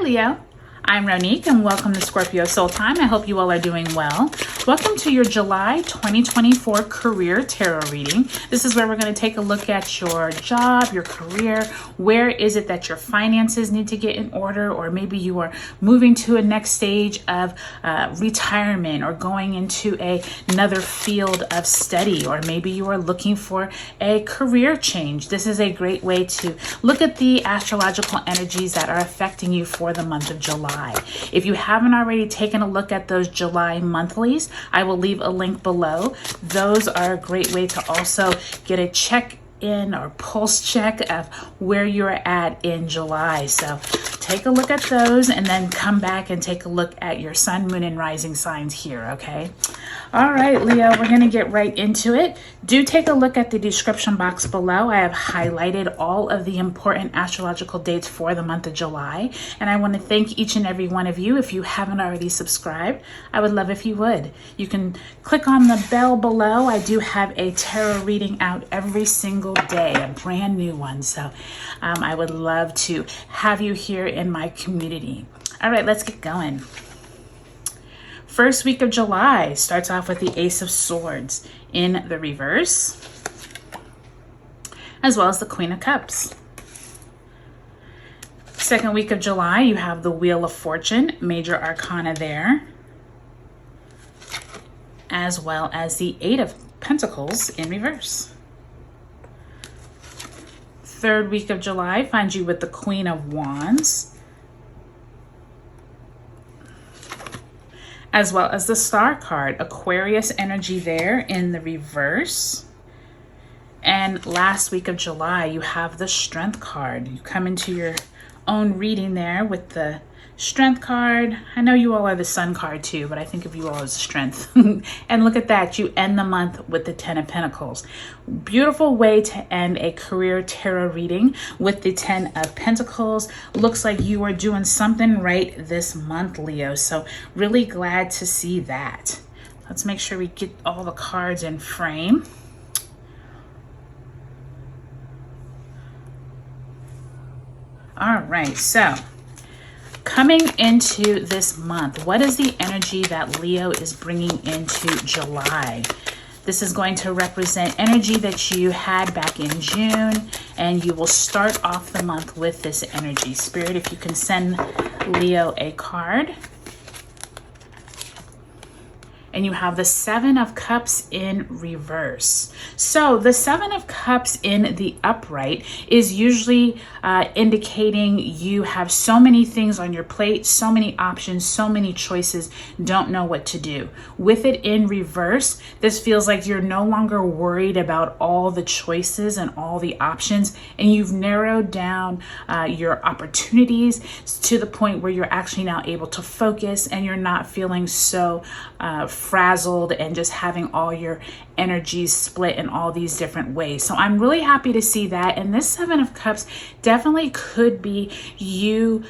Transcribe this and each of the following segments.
Leo. I'm Ronique and welcome to Scorpio Soul Time. I hope you all are doing well. Welcome to your July 2024 career tarot reading. This is where we're going to take a look at your job, your career. Where is it that your finances need to get in order, or maybe you are moving to a next stage of retirement or going into another field of study, or maybe you are looking for a career change. This is a great way to look at the astrological energies that are affecting you for the month of July. If you haven't already taken a look at those July monthlies, I will leave a link below. Those are a great way to also get a check-in or pulse check of where you're at in July. So take a look at those and then come back and take a look at your sun, moon, and rising signs here, okay? All right, Leo, we're going to get right into it. Do take a look at the description box below. I have highlighted all of the important astrological dates for the month of July. And I want to thank each and every one of you. If you haven't already subscribed, I would love if you would. You can click on the bell below. I do have a tarot reading out every single day, a brand new one. So I would love to have you here in my community. All right, let's get going. First week of July starts off with the Ace of Swords in the reverse, as well as the Queen of Cups. Second week of July, you have the Wheel of Fortune, major arcana there, as well as the Eight of Pentacles in reverse. Third week of July finds you with the Queen of Wands, as well as the Star card, Aquarius energy there in the reverse. And last week of July, you have the Strength card. You come into your own reading there with the Strength card. I know you all are the Sun card too, but I think of you all as Strength. And look at that, you end the month with the Ten of Pentacles. Beautiful way to end a career tarot reading with the Ten of Pentacles. Looks like you are doing something right this month, Leo. So really glad to see that. Let's make sure we get all the cards in frame. All right, so coming into this month, what is the energy that Leo is bringing into July? This is going to represent energy that you had back in June, and you will start off the month with this energy. Spirit, if you can send Leo a card. And you have the Seven of Cups in reverse. So the Seven of Cups in the upright is usually indicating you have so many things on your plate, so many options, so many choices, don't know what to do. With it in reverse, this feels like you're no longer worried about all the choices and all the options, and you've narrowed down your opportunities to the point where you're actually now able to focus, and you're not feeling so frazzled and just having all your energies split in all these different ways. So I'm really happy to see that. And this Seven of Cups definitely could be you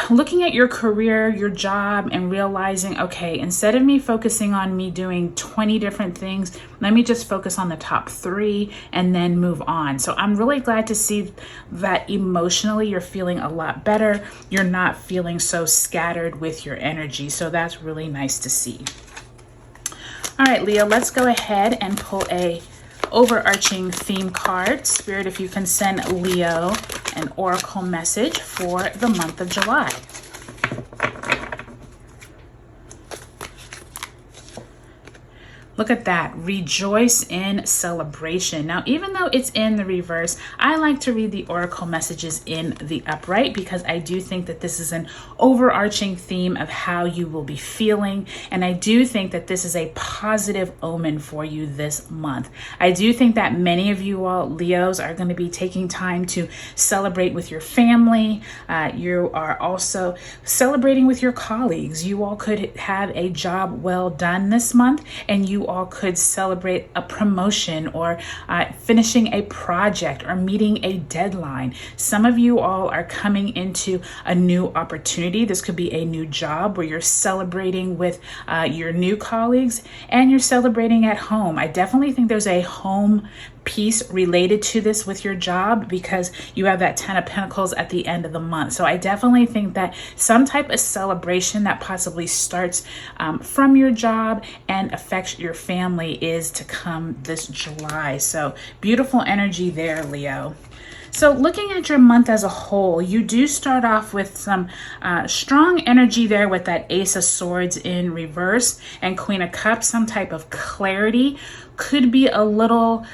looking at your career, your job, and realizing, okay, instead of me focusing on me doing 20 different things, let me just focus on the top 3 and then move on. So I'm really glad to see that emotionally you're feeling a lot better. You're not feeling so scattered with your energy. So that's really nice to see. All right, Leo, let's go ahead and pull a overarching theme card. Spirit, if you can send Leo an oracle message for the month of July. Look at that. Rejoice in celebration. Now, even though it's in the reverse, I like to read the oracle messages in the upright because I do think that this is an overarching theme of how you will be feeling. And I do think that this is a positive omen for you this month. I do think that many of you all, Leos, are going to be taking time to celebrate with your family. You are also celebrating with your colleagues. You all could have a job well done this month, and you all could celebrate a promotion or finishing a project or meeting a deadline. Some of you all are coming into a new opportunity. This could be a new job where you're celebrating with your new colleagues, and you're celebrating at home. I definitely think there's a home piece related to this with your job because you have that 10 of Pentacles at the end of the month. So I definitely think that some type of celebration that possibly starts from your job and affects your family is to come this July. So beautiful energy there, Leo. So looking at your month as a whole, you do start off with some strong energy there with that Ace of Swords in reverse and Queen of Cups. Some type of clarity, could be a little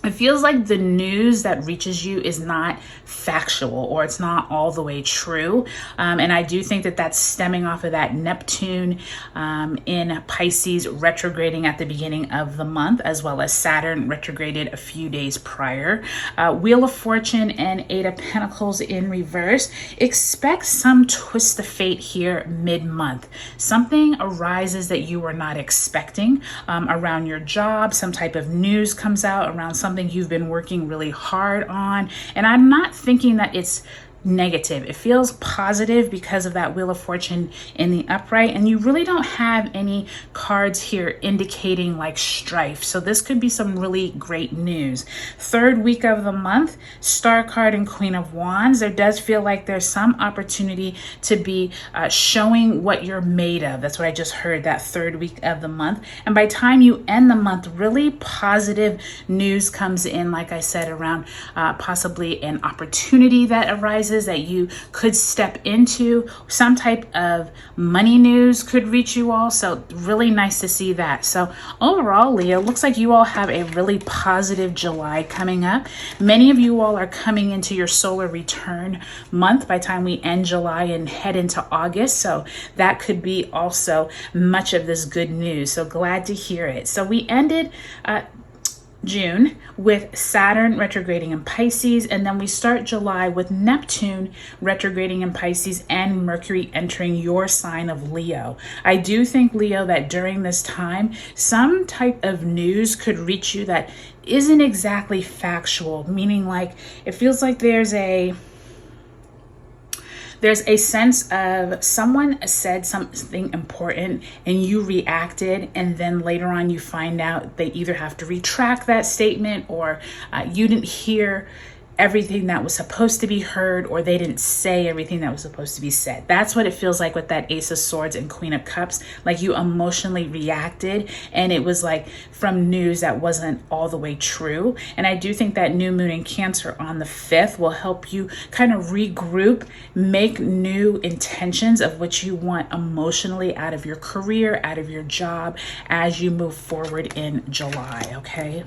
it feels like the news that reaches you is not factual, or it's not all the way true. And I do think that that's stemming off of that Neptune in Pisces retrograding at the beginning of the month, as well as Saturn retrograded a few days prior. Wheel of Fortune and Eight of Pentacles in reverse. Expect some twist of fate here mid-month. Something arises that you were not expecting around your job. Some type of news comes out around something you've been working really hard on. And I'm not thinking that it's negative. It feels positive because of that Wheel of Fortune in the upright, and you really don't have any cards here indicating like strife. So this could be some really great news. Third week of the month, Star card and Queen of Wands. There does feel like there's some opportunity to be showing what you're made of. That's what I just heard, that third week of the month. And by the time you end the month, really positive news comes in, like I said, around possibly an opportunity that arises that you could step into. Some type of money news could reach you all. So really nice to see that. So overall, Leo, looks like you all have a really positive July coming up. Many of you all are coming into your solar return month by the time we end July and head into August. So that could be also much of this good news. So glad to hear it. So we ended June with Saturn retrograding in Pisces, and then we start July with Neptune retrograding in Pisces and Mercury entering your sign of Leo. I do think, Leo, that during this time, some type of news could reach you that isn't exactly factual, meaning like it feels like there's a sense of someone said something important and you reacted, and then later on you find out they either have to retract that statement, or you didn't hear everything that was supposed to be heard, or they didn't say everything that was supposed to be said. That's what it feels like with that Ace of Swords and Queen of Cups. Like you emotionally reacted, and it was like from news that wasn't all the way true. And I do think that new moon in Cancer on the 5th will help you kind of regroup, make new intentions of what you want emotionally out of your career, out of your job as you move forward in July, okay?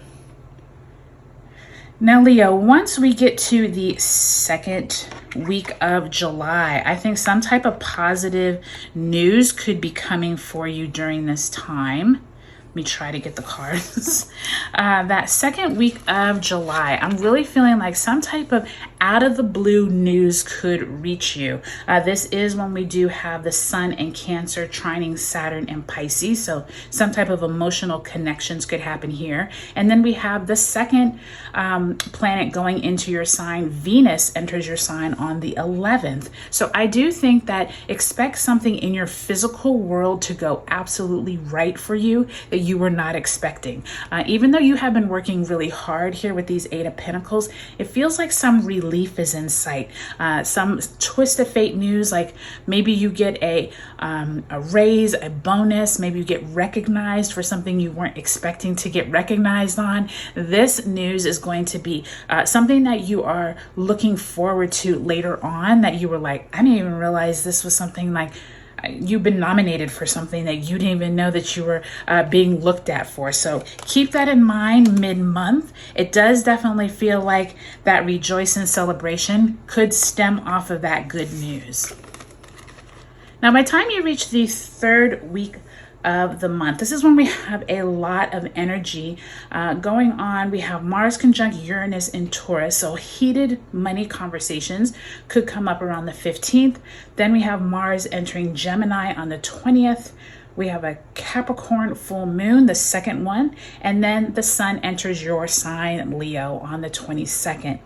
Now, Leo, once we get to the second week of July, I think some type of positive news could be coming for you during this time. Let me try to get the cards. That second week of July, I'm really feeling like some type of out of the blue news could reach you. This is when we do have the Sun in Cancer trining Saturn in Pisces. So some type of emotional connections could happen here. And then we have the second planet going into your sign. Venus enters your sign on the 11th. So I do think that expect something in your physical world to go absolutely right for you that you were not expecting. Even though you have been working really hard here with these Eight of Pentacles, it feels like some relief is in sight. Some twist of fate news, like maybe you get a raise, a bonus, maybe you get recognized for something you weren't expecting to get recognized on. This news is going to be something that you are looking forward to later on, that you were like, I didn't even realize this was something like you've been nominated for something that you didn't even know that you were being looked at for. So keep that in mind mid-month. It does definitely feel like that rejoice and celebration could stem off of that good news. Now, by the time you reach the third week of the month, this is when we have a lot of energy going on. We have Mars conjunct Uranus in Taurus, so heated money conversations could come up around the 15th. Then we have Mars entering Gemini on the 20th. We have a Capricorn full moon, the second one, and then the Sun enters your sign, Leo, on the 22nd.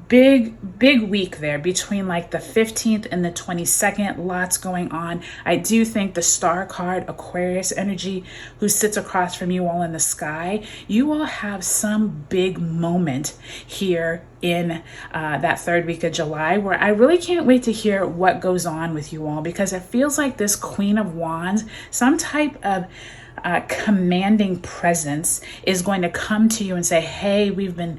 big week there between like the 15th and the 22nd. Lots going on. I do think the star card, Aquarius energy, who sits across from you all in the sky, you all have some big moment here in that third week of July, where I really can't wait to hear what goes on with you all, because it feels like this Queen of Wands, some type of commanding presence is going to come to you and say, hey, we've been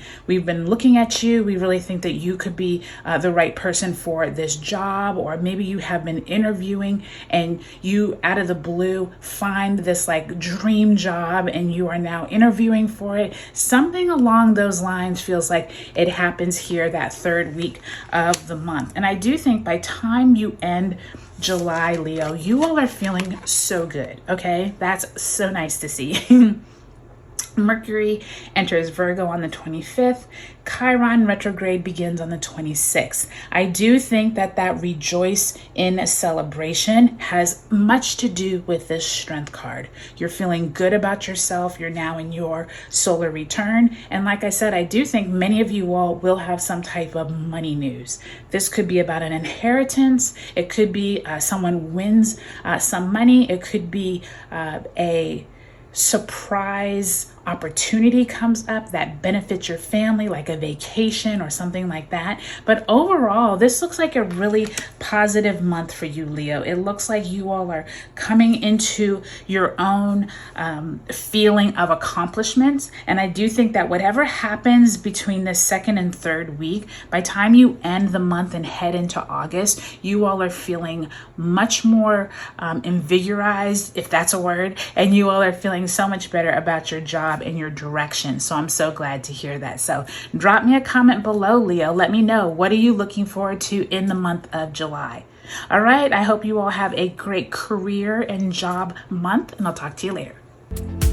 looking at you. We really think that you could be the right person for this job. Or maybe you have been interviewing and you out of the blue find this like dream job and you are now interviewing for it. Something along those lines feels like it happens here that third week of the month. And I do think by time you end July, Leo, you all are feeling so good. Okay, that's so nice to see. Mercury enters Virgo on the 25th. Chiron retrograde begins on the 26th. I do think that rejoice in celebration has much to do with this strength card. You're feeling good about yourself. You're now in your solar return. And like I said, I do think many of you all will have some type of money news. This could be about an inheritance. It could be someone wins some money. It could be a surprise opportunity comes up that benefits your family, like a vacation or something like that. But overall, this looks like a really positive month for you, Leo. It looks like you all are coming into your own feeling of accomplishments. And I do think that whatever happens between the second and third week, by the time you end the month and head into August, you all are feeling much more invigorized, if that's a word, and you all are feeling so much better about your job and your direction. So I'm so glad to hear that. So drop me a comment below, Leo. Let me know, what are you looking forward to in the month of July? All right. I hope you all have a great career and job month, and I'll talk to you later.